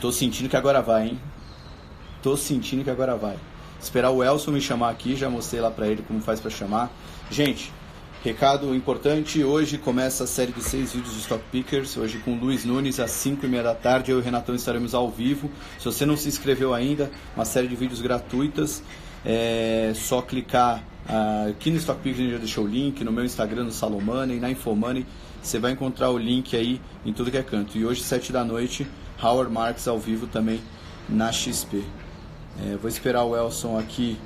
Tô sentindo que agora vai, hein? Tô sentindo que agora vai. Esperar o Elson me chamar aqui, já mostrei lá pra ele como faz pra chamar. Gente, recado importante, hoje começa a série de 6 vídeos de Stock Pickers, hoje com o Luiz Nunes às 5h30 da tarde, eu e o Renatão estaremos ao vivo. Se você não se inscreveu ainda, uma série de vídeos gratuitas, é só clicar aqui no Stock Pickers, a gente já deixou o link, no meu Instagram, no Salomoney, na Infomoney, você vai encontrar o link aí em tudo que é canto. E hoje, 7 da noite, Howard Marks ao vivo também na XP. Vou esperar o Elson aqui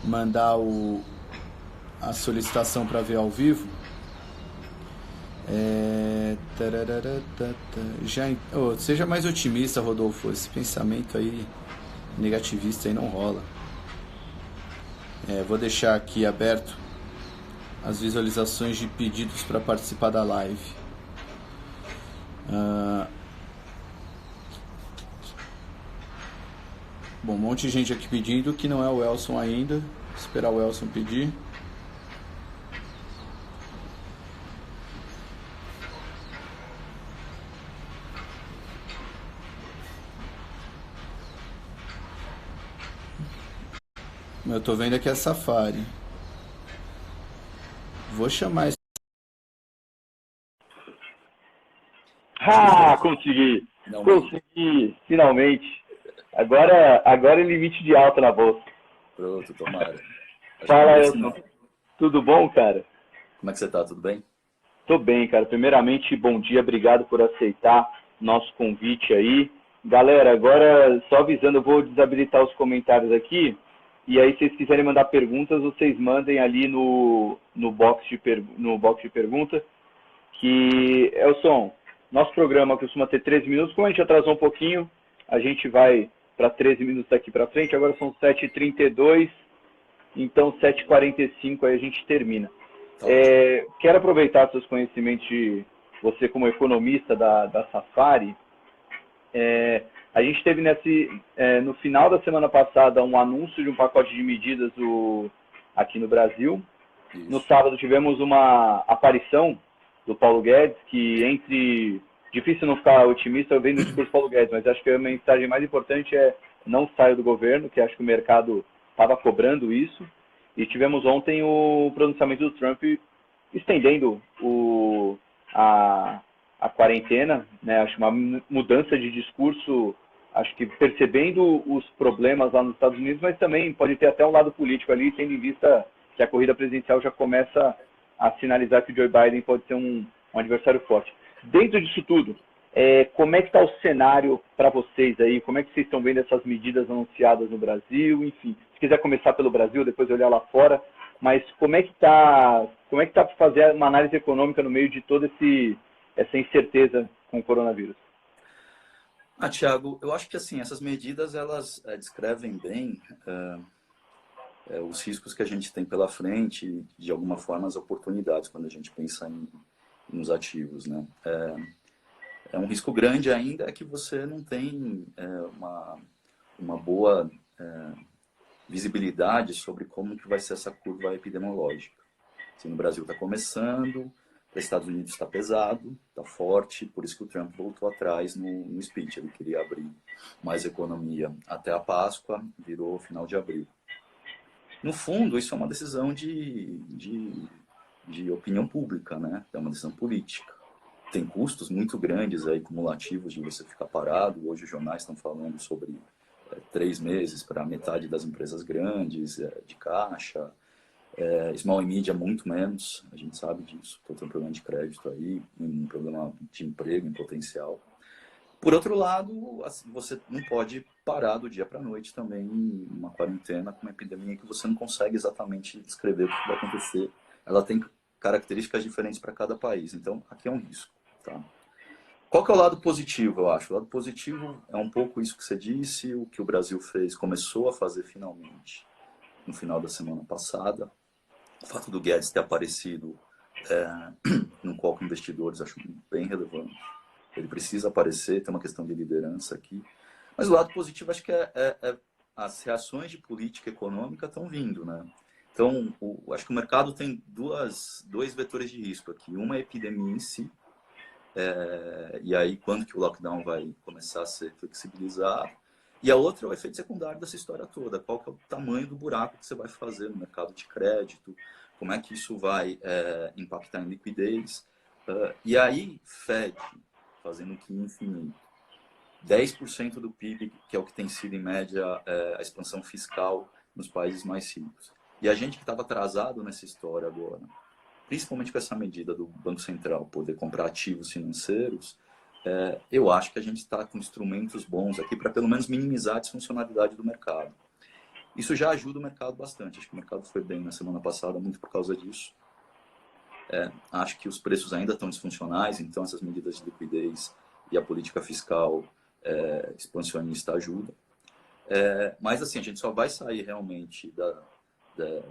mandar a solicitação para ver ao vivo. Seja mais otimista, Rodolfo. Esse pensamento aí negativista aí não rola. Vou deixar aqui aberto as visualizações de pedidos para participar da live. Bom, um monte de gente aqui pedindo, que não é o Elson ainda. Vou esperar o Elson pedir. Eu tô vendo aqui a Safari. Vou chamar esse... Consegui! Finalmente. Consegui, finalmente. Agora é limite de alta na bolsa. Pronto, tomara. Fala, Elson. Tudo bom, cara? Como é que você tá? Tudo bem? Tô bem, cara. Primeiramente, bom dia. Obrigado por aceitar nosso convite aí. Galera, agora, só avisando, eu vou desabilitar os comentários aqui. E aí, se vocês quiserem mandar perguntas, vocês mandem ali no box de pergunta. Que, Elson, nosso programa costuma ter 13 minutos. Como a gente atrasou um pouquinho, a gente vai para 13 minutos daqui para frente. Agora são 7h32, então 7h45 aí a gente termina. Quero aproveitar seus conhecimentos de você como economista da Safari. A gente teve no final da semana passada um anúncio de um pacote de medidas aqui no Brasil. Isso. No sábado tivemos uma aparição do Paulo Guedes, que difícil não ficar otimista, eu venho no discurso do Paulo Guedes, mas acho que a mensagem mais importante é não saia do governo, que acho que o mercado estava cobrando isso. E tivemos ontem o pronunciamento do Trump estendendo a quarentena, né? Acho uma mudança de discurso, acho que percebendo os problemas lá nos Estados Unidos, mas também pode ter até um lado político ali, tendo em vista que a corrida presidencial já começa a sinalizar que o Joe Biden pode ser um adversário forte. Dentro disso tudo, como é que está o cenário para vocês aí? Como é que vocês estão vendo essas medidas anunciadas no Brasil? Enfim, se quiser começar pelo Brasil, depois olhar lá fora, mas como é que está para fazer uma análise econômica no meio de toda essa incerteza com o coronavírus? Thiago, eu acho que assim, essas medidas elas descrevem bem os riscos que a gente tem pela frente e, de alguma forma, as oportunidades quando a gente pensa nos ativos, né? Um risco grande ainda é que você não tem uma boa visibilidade sobre como que vai ser essa curva epidemiológica. Assim, no Brasil está começando, para os Estados Unidos está pesado, está forte, por isso que o Trump voltou atrás no speech. Ele queria abrir mais economia até a Páscoa, virou final de abril. No fundo, isso é uma decisão de opinião pública, né? É uma decisão política. Tem custos muito grandes aí, cumulativos, de você ficar parado. Hoje os jornais estão falando sobre 3 meses para metade das empresas grandes, de caixa. Small e media, muito menos, a gente sabe disso. Tem um problema de crédito aí, um problema de emprego em potencial. Por outro lado, você não pode parar do dia para a noite também uma quarentena com uma epidemia que você não consegue exatamente descrever o que vai acontecer. Ela tem características diferentes para cada país, então aqui é um risco. Tá? Qual que é o lado positivo, eu acho? O lado positivo é um pouco isso que você disse, o que o Brasil fez, começou a fazer finalmente no final da semana passada. O fato do Guedes ter aparecido no call com investidores, acho bem relevante. Ele precisa aparecer, tem uma questão de liderança aqui. Mas o lado positivo, acho que as reações de política econômica estão vindo, né? Então, acho que o mercado tem dois vetores de risco aqui. Uma é a epidemia em si, E aí, quando que o lockdown vai começar a ser flexibilizado? E a outra é o efeito secundário dessa história toda. Qual que é o tamanho do buraco que você vai fazer no mercado de crédito? Como é que isso vai impactar em liquidez? E aí, Fed, fazendo que infinito. 10% do PIB, que é o que tem sido, em média, a expansão fiscal nos países mais ricos. E a gente que estava atrasado nessa história agora, principalmente com essa medida do Banco Central poder comprar ativos financeiros, eu acho que a gente está com instrumentos bons aqui para pelo menos minimizar a disfuncionalidade do mercado. Isso já ajuda o mercado bastante. Acho que o mercado foi bem na semana passada, muito por causa disso. Acho que os preços ainda estão disfuncionais, então essas medidas de liquidez e a política fiscal expansionista ajudam. Mas assim, a gente só vai sair realmente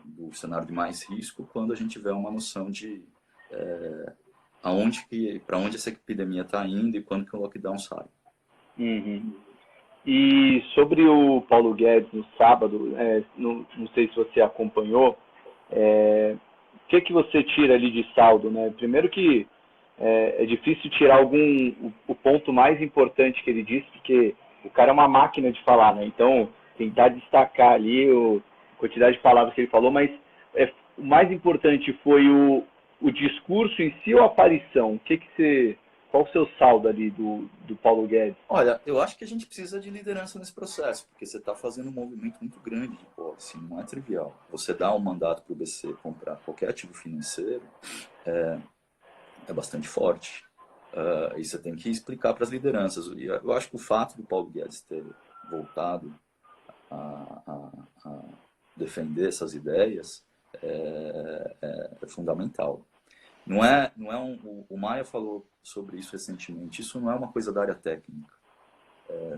do cenário de mais risco quando a gente tiver uma noção de para onde essa epidemia está indo e quando que o lockdown sai. Uhum. E sobre o Paulo Guedes no sábado, não sei se você acompanhou, o que você tira ali de saldo, né? Primeiro que é difícil tirar o ponto mais importante que ele disse, porque o cara é uma máquina de falar, né? Então, tentar destacar ali a quantidade de palavras que ele falou, mas o mais importante foi o discurso em si ou a aparição? Qual o seu saldo ali do Paulo Guedes? Olha, eu acho que a gente precisa de liderança nesse processo, porque você está fazendo um movimento muito grande de policy, não é trivial. Você dá um mandato para o BC comprar qualquer ativo financeiro é bastante forte. E você tem que explicar para as lideranças. E eu acho que o fato do Paulo Guedes ter voltado a defender essas ideias é fundamental. O Maia falou sobre isso recentemente. Isso não é uma coisa da área técnica.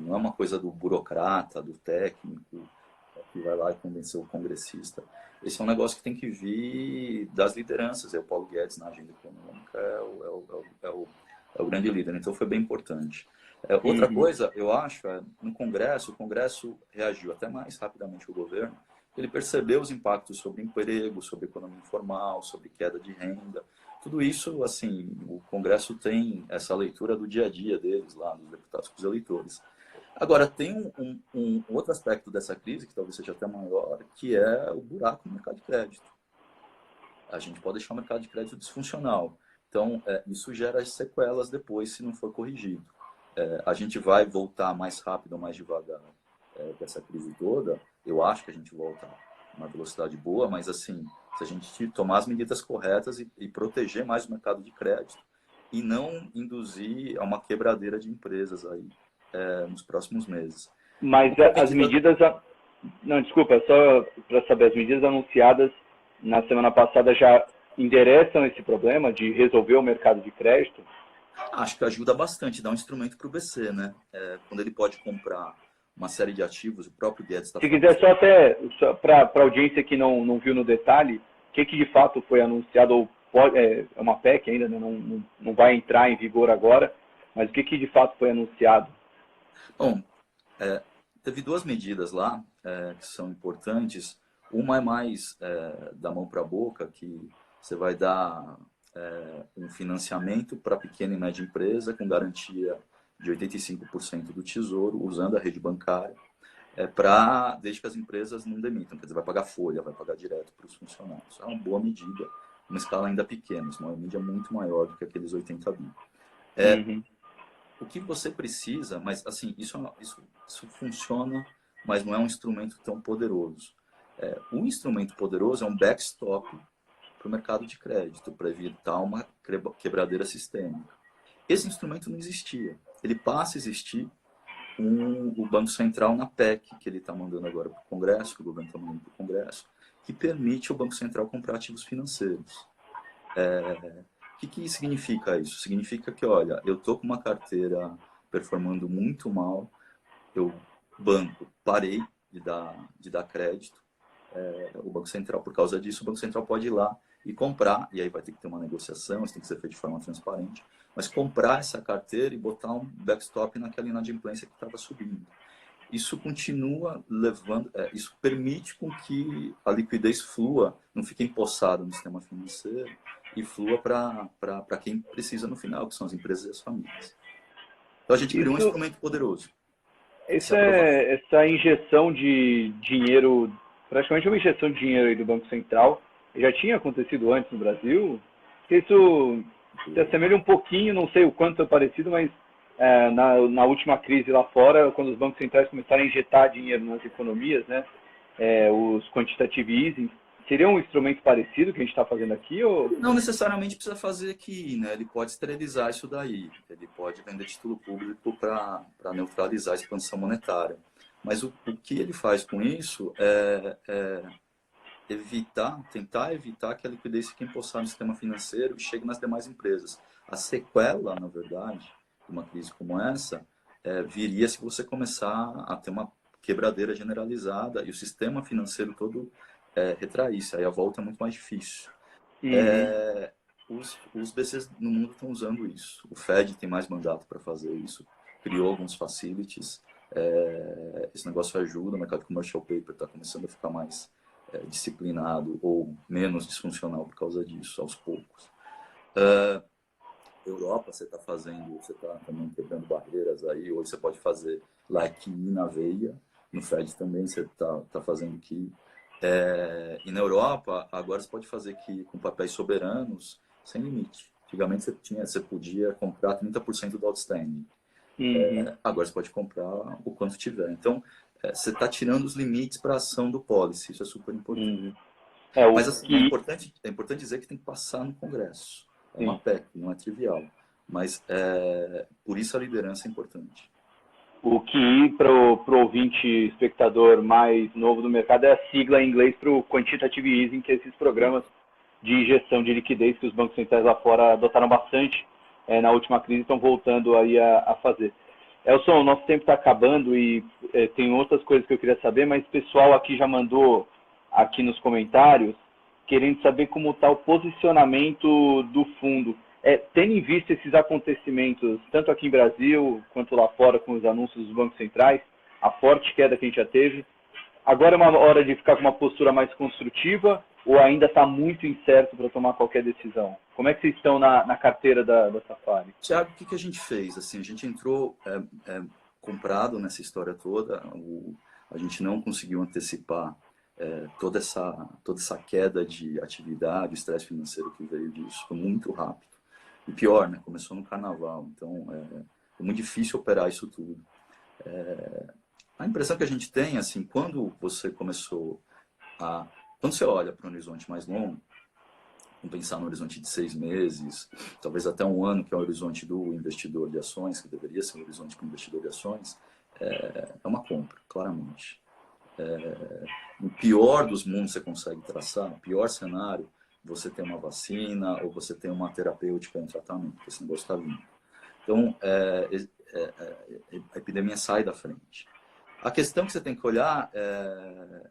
Não é uma coisa do burocrata, do técnico, que vai lá e convencer o congressista. Esse é um negócio que tem que vir das lideranças. O Paulo Guedes, na agenda econômica, é o grande líder. Então, foi bem importante. Outra coisa, eu acho, no Congresso, o Congresso reagiu até mais rapidamente que o governo. Ele percebeu os impactos sobre emprego, sobre economia informal, sobre queda de renda. Tudo isso, assim, o Congresso tem essa leitura do dia a dia deles lá, dos deputados com os eleitores. Agora, tem um outro aspecto dessa crise, que talvez seja até maior, que é o buraco no mercado de crédito. A gente pode deixar o mercado de crédito disfuncional. Então, isso gera sequelas depois, se não for corrigido. A gente vai voltar mais rápido ou mais devagar dessa crise toda. Eu acho que a gente volta a uma velocidade boa, mas assim, se a gente tomar as medidas corretas e proteger mais o mercado de crédito e não induzir a uma quebradeira de empresas aí nos próximos meses. Mas as medidas... Não, desculpa, só para saber, as medidas anunciadas na semana passada já endereçam esse problema de resolver o mercado de crédito? Acho que ajuda bastante, dá um instrumento para o BC, né? Quando ele pode comprar uma série de ativos, o próprio Guedes está falando... Se quiser, só para a audiência que não viu no detalhe, o que de fato foi anunciado, ou é uma PEC ainda, né? Não vai entrar em vigor agora, mas o que de fato foi anunciado? Bom, teve duas medidas lá que são importantes. Uma é mais da mão para a boca, que você vai dar um financiamento para pequena e média empresa com garantia de 85% do tesouro, usando a rede bancária, desde que as empresas não demitam, quer dizer, vai pagar folha, vai pagar direto para os funcionários. É uma boa medida, uma escala ainda pequena, uma medida muito maior do que aqueles 80 bi. O que você precisa, mas assim, isso funciona, mas não é um instrumento tão poderoso. Um instrumento poderoso é um backstop para o mercado de crédito, para evitar uma quebradeira sistêmica. Esse instrumento não existia. Ele passa a existir com o Banco Central na PEC, que ele está mandando agora para o Congresso, que o governo está mandando para o Congresso, que permite ao Banco Central comprar ativos financeiros. O que significa isso? Significa que, olha, eu estou com uma carteira performando muito mal, banco, parei de dar crédito, o Banco Central, por causa disso, o Banco Central pode ir lá e comprar, e aí vai ter que ter uma negociação, isso tem que ser feito de forma transparente, mas comprar essa carteira e botar um backstop naquela inadimplência que estava subindo. Isso continua levando, isso permite com que a liquidez flua, não fique empossada no sistema financeiro e flua para quem precisa no final, que são as empresas e as famílias. Então a gente criou um instrumento poderoso. Essa injeção de dinheiro, praticamente uma injeção de dinheiro aí do Banco Central, já tinha acontecido antes no Brasil? Porque isso se assemelha um pouquinho, não sei o quanto é parecido, mas na última crise lá fora, quando os bancos centrais começaram a injetar dinheiro nas economias, né, os quantitative easing, seria um instrumento parecido que a gente está fazendo aqui? Ou... Não necessariamente precisa fazer aqui, né? Ele pode esterilizar isso daí, ele pode vender título público para neutralizar a expansão monetária. Mas o que ele faz com isso é tentar evitar que a liquidez fique empossada no sistema financeiro e chegue nas demais empresas. A sequela, na verdade, de uma crise como essa, viria se você começar a ter uma quebradeira generalizada e o sistema financeiro todo retraísse. Aí a volta é muito mais difícil. Os BCs no mundo estão usando isso. O Fed tem mais mandato para fazer isso. Criou alguns facilities. Esse negócio ajuda. O mercado de commercial paper está começando a ficar mais disciplinado ou menos disfuncional por causa disso, aos poucos. Europa, você está também quebrando barreiras aí. Hoje você pode fazer lá aqui na veia. No Fed também você está fazendo aqui. E na Europa, agora você pode fazer aqui com papéis soberanos sem limite. Antigamente você podia comprar 30% do outstanding. Agora você pode comprar o quanto tiver. Então, você está tirando os limites para a ação do policy. Isso é super importante. Mas assim, é importante dizer que tem que passar no Congresso. É uma PEC, não é trivial. Mas por isso a liderança é importante. O QI, para o ouvinte espectador mais novo do mercado, é a sigla em inglês para o Quantitative Easing, que é esses programas de injeção de liquidez que os bancos centrais lá fora adotaram bastante na última crise e estão voltando aí a fazer. Elson, o nosso tempo está acabando e tem outras coisas que eu queria saber, mas o pessoal aqui já mandou aqui nos comentários querendo saber como está o posicionamento do fundo. Tendo em vista esses acontecimentos, tanto aqui em Brasil quanto lá fora com os anúncios dos bancos centrais, a forte queda que a gente já teve, agora é uma hora de ficar com uma postura mais construtiva ou ainda está muito incerto para tomar qualquer decisão? Como é que vocês estão na carteira da Safari? Tiago, o que a gente fez? Assim, a gente entrou comprado nessa história toda, a gente não conseguiu antecipar toda essa queda de atividade, estresse financeiro que veio disso, foi muito rápido. E pior, né? Começou no carnaval, então é muito difícil operar isso tudo. A impressão que a gente tem, assim, quando você olha para um horizonte mais longo, vamos pensar no horizonte de 6 meses, talvez até um ano, que é o horizonte do investidor de ações, que deveria ser um horizonte para o investidor de ações, é uma compra, claramente. No pior dos mundos você consegue traçar, no pior cenário, você tem uma vacina ou você tem uma terapêutica em tratamento, esse negócio está vindo. Então, a epidemia sai da frente. A questão que você tem que olhar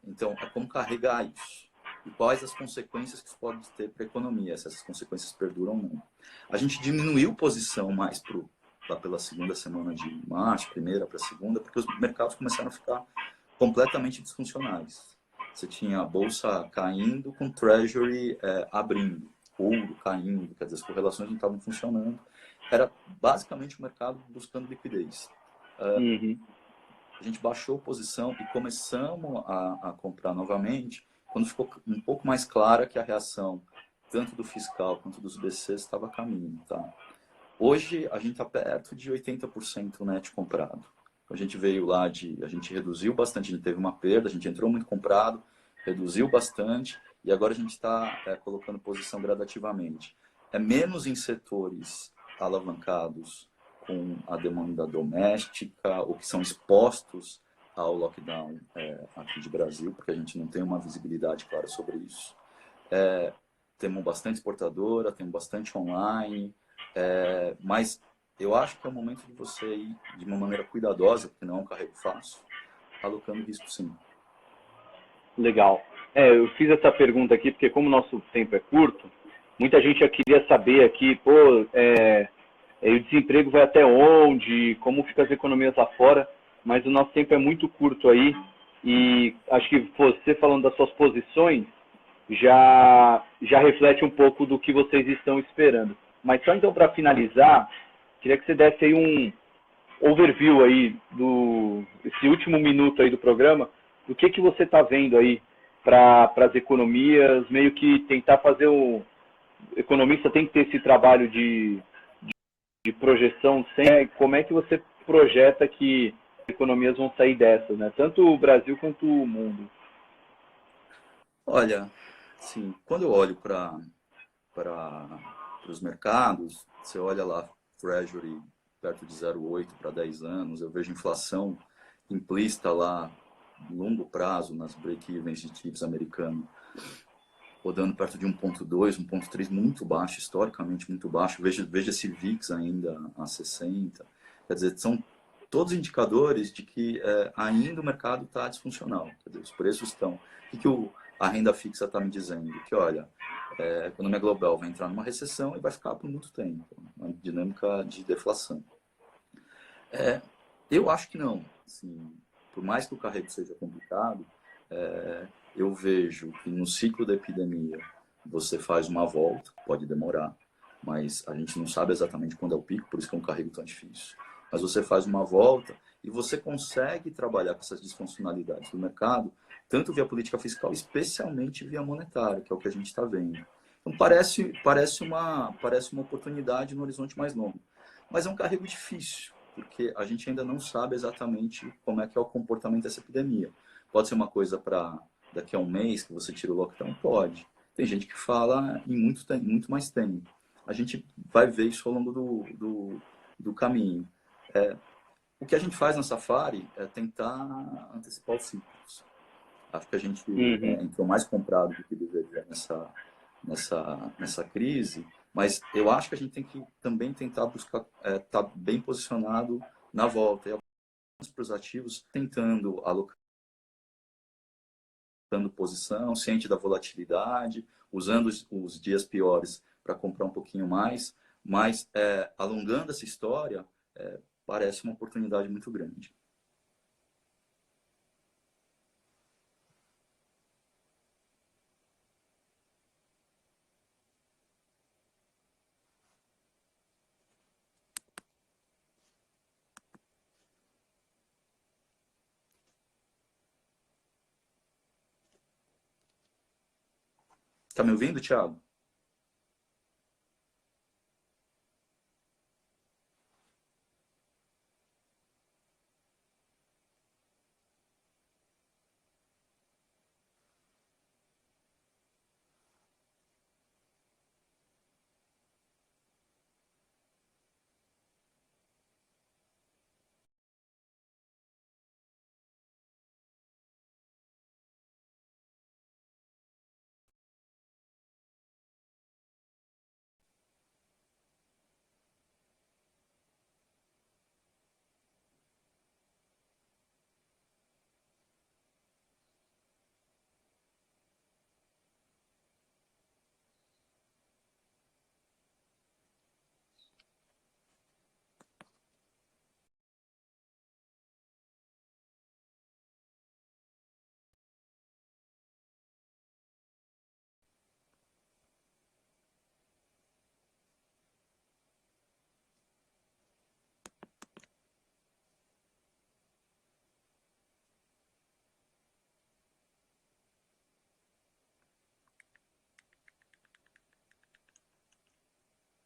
então, é como carregar isso e quais as consequências que isso pode ter para a economia, se essas consequências perduram ou não. A gente diminuiu posição mais lá pela segunda semana de março, primeira para segunda, porque os mercados começaram a ficar completamente disfuncionais. Você tinha a bolsa caindo com Treasury abrindo, ouro caindo, quer dizer, as correlações não estavam funcionando. Era basicamente o mercado buscando liquidez. A gente baixou posição e começamos a comprar novamente quando ficou um pouco mais clara que a reação, tanto do fiscal quanto dos BCs, estava a caminho. Tá? Hoje, a gente está perto de 80% net comprado. A gente veio lá a gente reduziu bastante, a gente teve uma perda, a gente entrou muito comprado, reduziu bastante e agora a gente está colocando posição gradativamente. Menos em setores alavancados com a demanda doméstica ou que são expostos ao lockdown aqui de Brasil, porque a gente não tem uma visibilidade clara sobre isso. Temos bastante exportadora, temos bastante online, mas eu acho que é o momento de você ir de uma maneira cuidadosa, porque não é um carrego fácil, alocando risco sim. Legal. Eu fiz essa pergunta aqui porque como o nosso tempo é curto, muita gente já queria saber aqui, o desemprego vai até onde, como ficam as economias lá fora, mas o nosso tempo é muito curto aí e acho que você falando das suas posições, já reflete um pouco do que vocês estão esperando. Mas só então para finalizar, queria que você desse aí um overview aí esse último minuto aí do programa, do que você está vendo aí para as economias, meio que tentar fazer o economista tem que ter esse trabalho de projeção sem, como é que você projeta que as economias vão sair dessas, né? Tanto o Brasil quanto o mundo. Olha, sim, quando eu olho para os mercados, você olha lá, Treasury perto de 0,8 para 10 anos, eu vejo inflação implícita lá, longo prazo, nas break-evens de TIPS americano, rodando perto de 1,2, 1,3, muito baixo, historicamente muito baixo. Veja esse VIX ainda a 60. Quer dizer, são todos indicadores de que ainda o mercado está disfuncional. Quer dizer, os preços estão... O que a renda fixa está me dizendo? Que, olha, a economia global vai entrar numa recessão e vai ficar por muito tempo. Uma dinâmica de deflação. Eu acho que não. Assim, por mais que o carrego seja complicado, eu vejo que no ciclo da epidemia você faz uma volta, pode demorar, mas a gente não sabe exatamente quando é o pico, por isso que é um carrego tão difícil. Mas você faz uma volta e você consegue trabalhar com essas disfuncionalidades do mercado, tanto via política fiscal, especialmente via monetária, que é o que a gente está vendo. Então parece uma oportunidade no horizonte mais longo, mas é um carrego difícil, porque a gente ainda não sabe exatamente como é que é o comportamento dessa epidemia. Pode ser uma coisa para daqui a um mês que você tira o lockdown? Pode. Tem gente que fala em muito mais tempo. A gente vai ver isso ao longo do caminho. O que a gente faz na Safari é tentar antecipar os ciclos. Acho que a gente entrou mais comprado do que deveria nessa crise, mas eu acho que a gente tem que também tentar buscar estar bem posicionado na volta. E alguns para os ativos tentando alocar posição, ciente da volatilidade, usando os dias piores para comprar um pouquinho mais, mas alongando essa história, parece uma oportunidade muito grande. Está me ouvindo, Thiago?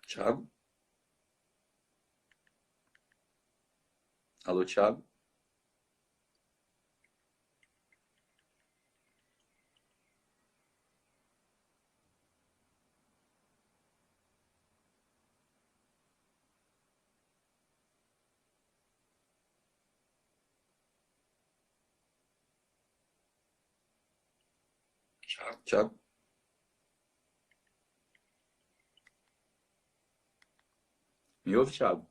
Thiago? Alô, Thiago? Thiago? Me ouve, Thiago?